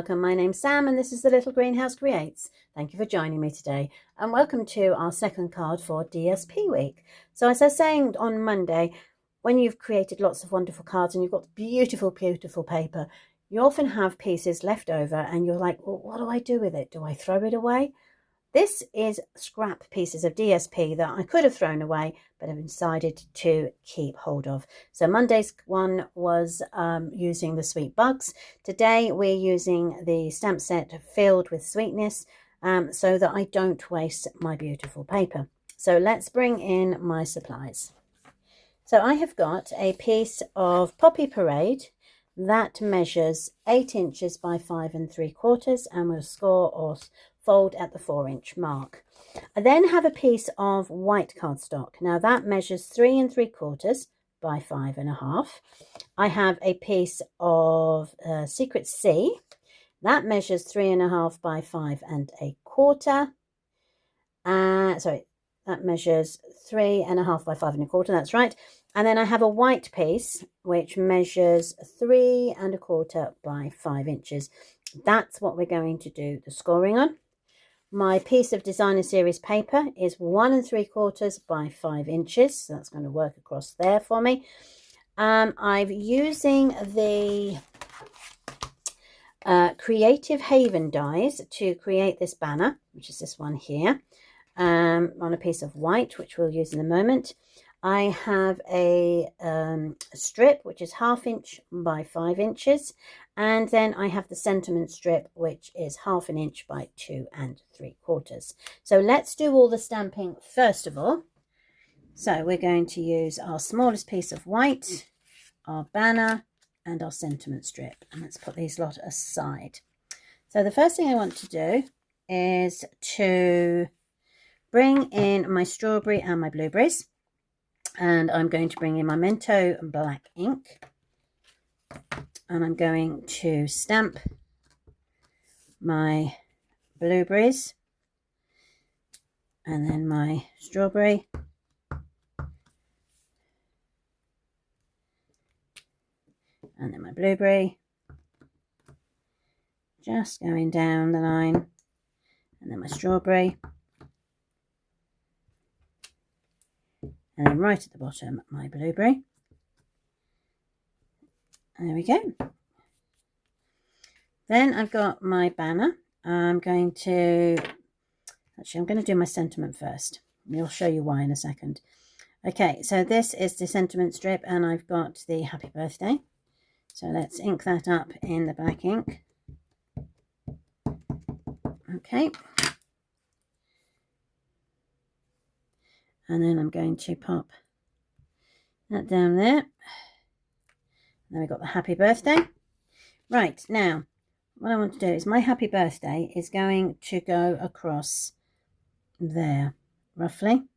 welcome. My name's Sam and this is The Little Greenhouse Creates. Thank you for joining me today and welcome to our second card for DSP week. So as I was saying on Monday, when you've created lots of wonderful cards and you've got beautiful, beautiful paper, you often have pieces left over and you're like, well, what do I do with it? Do I throw it away? This is scrap pieces of DSP that I could have thrown away, but I've decided to keep hold of. So Monday's one was using the Sweet Bugs. Today we're using the stamp set Filled with Sweetness so that I don't waste my beautiful paper. So let's bring in my supplies. So I have got a piece of Poppy Parade that measures 8 inches by 5 3/4 and will score or fold at the 4-inch mark. I then have a piece of white cardstock. Now that measures 3 3/4 by 5 1/2. I have a piece of Secret Sea that measures 3 1/2 by 5 1/4. Sorry, that measures 3 1/2 by 5 1/4. That's right. And then I have a white piece which measures 3 1/4 by 5 inches. That's what we're going to do the scoring on. My piece of Designer Series paper is 1 3/4 by 5 inches. So that's going to work across there for me. I'm using the Creative Haven dies to create this banner, which is this one here, on a piece of white, which we'll use in a moment. I have a strip which is 1/2 inch by 5 inches, and then I have the sentiment strip which is 1/2 inch by 2 3/4. So let's do all the stamping first of all. So we're going to use our smallest piece of white, our banner, and our sentiment strip, and let's put these lot aside. So the first thing I want to do is to bring in my strawberry and my blueberries. And I'm going to bring in my Mento black ink, and I'm going to stamp my blueberries and then my strawberry, and then my blueberry, just going down the line, and then my strawberry, and then right at the bottom my blueberry. There we go. Then I've got my banner. I'm going to do my sentiment first. I'll show you why in a second. Okay, so this is the sentiment strip and I've got the happy birthday. So let's ink that up in the black ink. Okay. And then I'm going to pop that down there. Then we've got the happy birthday. Right, now what I want to do is my happy birthday is going to go across there, roughly.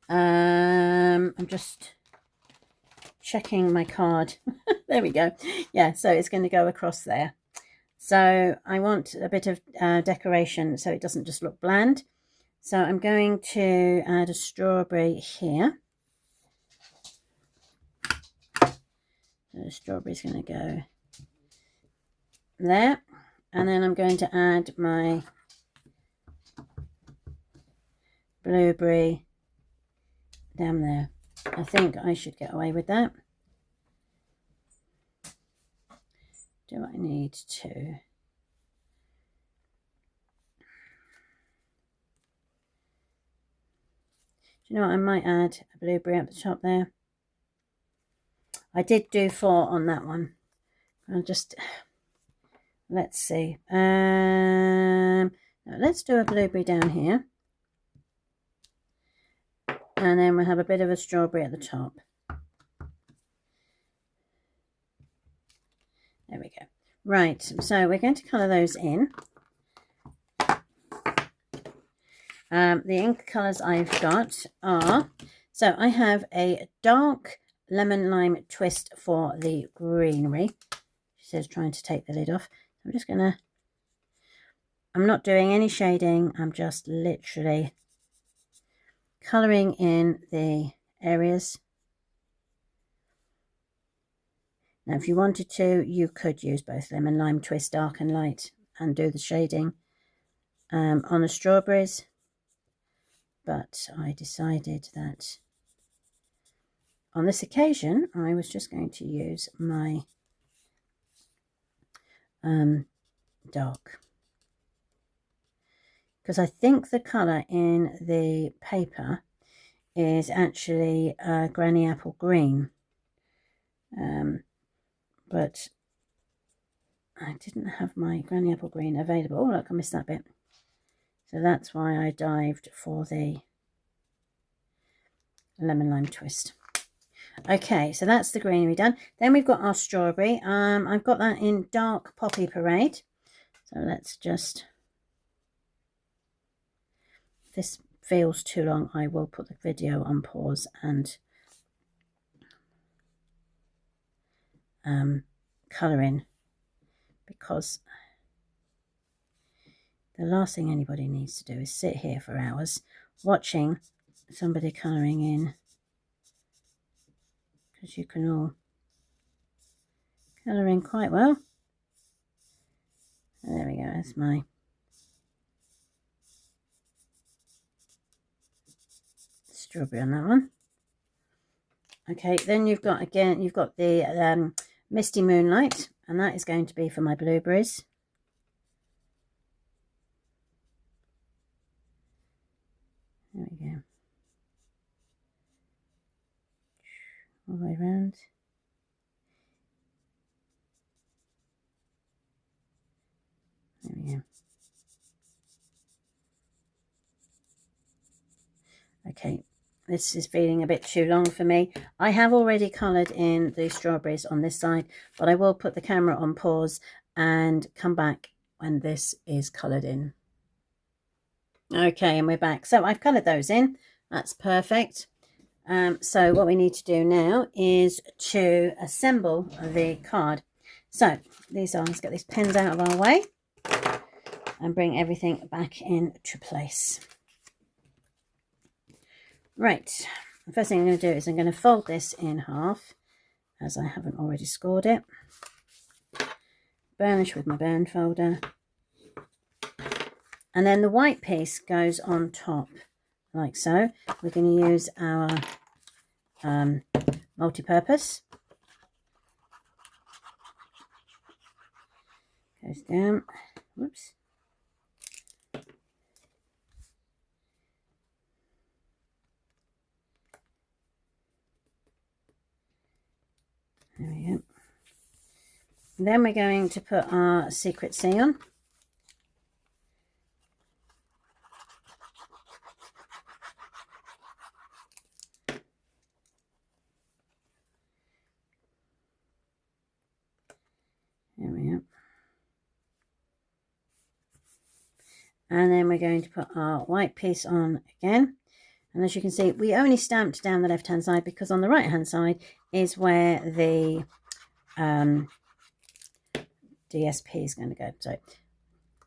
I'm just checking my card. There we go. Yeah, so it's going to go across there. So I want a bit of decoration so it doesn't just look bland. So I'm going to add a strawberry here. So the strawberry's going to go there, and then I'm going to add my blueberry down there. I think I should get away with that. Do I need to? Do you know what? I might add a blueberry up the top there. I did do 4 on that one. I'll just, let's see. Let's do a blueberry down here. And then we'll have a bit of a strawberry at the top. There we go. Right, so we're going to colour those in. The ink colours I've got are, so I have a dark lemon lime twist for the greenery. She says trying to take the lid off. I'm just going to, I'm not doing any shading. I'm just literally colouring in the areas. Now, if you wanted to, you could use both Lemon Lime Twist Dark and Light and do the shading on the strawberries. But I decided that on this occasion, I was just going to use my dark. Because I think the colour in the paper is actually Granny Apple Green. But I didn't have my Granny Apple Green available. Oh, look, I missed that bit. So that's why I dived for the Lemon Lime Twist. Okay, so that's the greenery done. Then we've got our strawberry. I've got that in Dark Poppy Parade. So let's just... If this feels too long, I will put the video on pause and colour in, because the last thing anybody needs to do is sit here for hours watching somebody colouring in, because you can all colour in quite well. There we go, that's my strawberry on that one. Okay, then you've got the Misty Moonlight, and that is going to be for my blueberries. There we go. All the way around. There we go. Okay, this is feeling a bit too long for me. I have already coloured in the strawberries on this side, but I will put the camera on pause and come back when this is coloured in. Okay, and we're back. So I've coloured those in. That's perfect. So what we need to do now is to assemble the card. So let's get these pens out of our way and bring everything back into place. Right, the first thing I'm going to do is I'm going to fold this in half, as I haven't already scored it. Burnish with my burn folder. And then the white piece goes on top, like so. We're going to use our multi-purpose. Goes down. Whoops. There we go. Then we're going to put our Secret C on. There we go. And then we're going to put our white piece on again. And as you can see, we only stamped down the left-hand side because on the right-hand side is where the DSP is going to go. So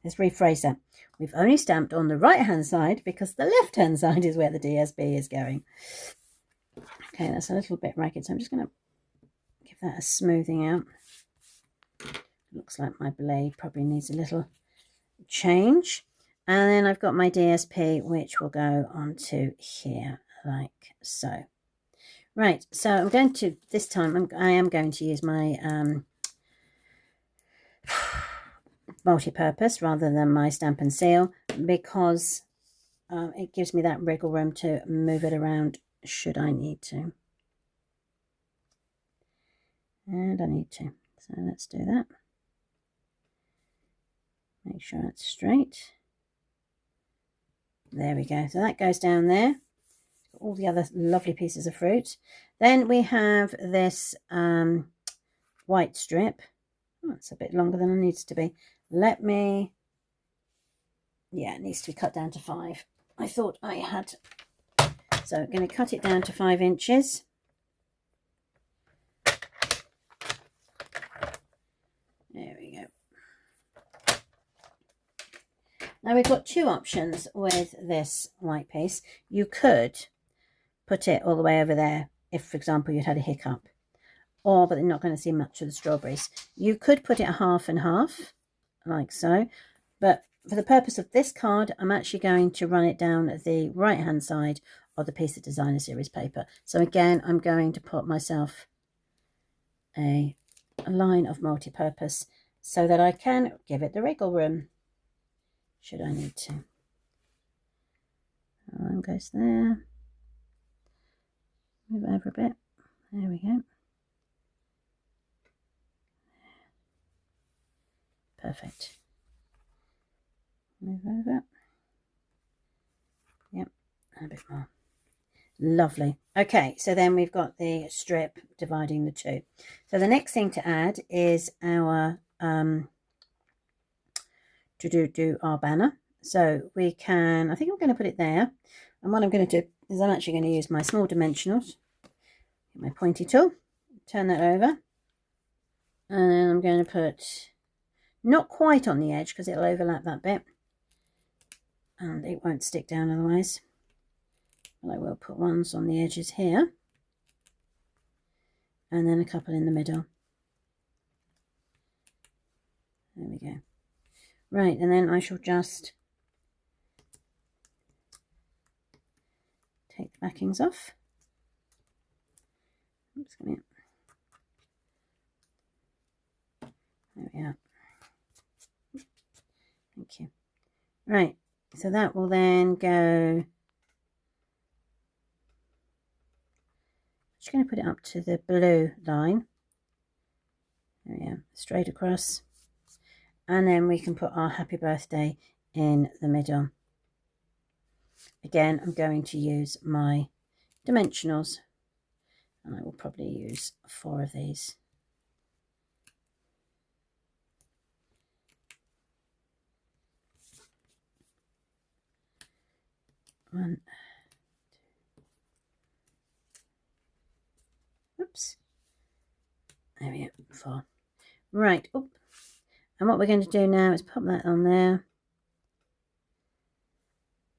let's rephrase that. We've only stamped on the right-hand side because the left-hand side is where the DSP is going. Okay, that's a little bit ragged, so I'm just going to give that a smoothing out. Looks like my blade probably needs a little change. And then I've got my DSP, which will go onto here, like so. Right, so I'm going to, this time, I am going to use my multi-purpose rather than my Stamp and Seal, because it gives me that wriggle room to move it around should I need to. And I need to. So let's do that. Make sure it's straight. There we go. So that goes down there. All the other lovely pieces of fruit. Then we have this white strip. Oh, it's a bit longer than it needs to be. Let me... Yeah, it needs to be cut down to 5. I thought I had... So I'm going to cut it down to 5 inches. There we go. Now we've got two options with this white piece. You could put it all the way over there if, for example, you'd had a hiccup. but they're not going to see much of the strawberries. You could put it half and half, like so, but for the purpose of this card, I'm actually going to run it down the right-hand side of the piece of designer series paper. So again, I'm going to put myself a line of multi-purpose so that I can give it the wriggle room, should I need to. One goes there. Move over a bit. There we go. Perfect. Move over. Yep, and a bit more. Lovely. Okay, so then we've got the strip dividing the two. So the next thing to add is our our banner. So we can, I think I'm going to put it there. And what I'm going to do is I'm actually going to use my small dimensionals, my pointy tool, turn that over, and I'm going to put, not quite on the edge because it'll overlap that bit and it won't stick down otherwise. But I will put ones on the edges here and then a couple in the middle. There we go. Right, and then I shall just take the backings off. Oops, come here. There we are. Thank you. Right, so that will then go, just going to put it up to the blue line. There we are, straight across. And then we can put our happy birthday in the middle. Again, I'm going to use my dimensionals, and I will probably use 4 of these. One, two, oops, there we go, 4. Right, oh, and what we're going to do now is pop that on there.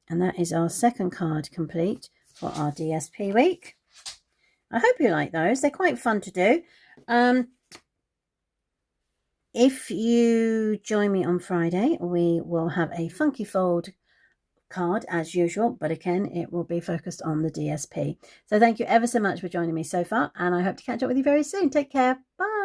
And that is our second card complete for our DSP week. I hope you like those. They're quite fun to do. If you join me on Friday, we will have a Funky Fold card as usual, but again, it will be focused on the DSP. So thank you ever so much for joining me so far, and I hope to catch up with you very soon. Take care. Bye.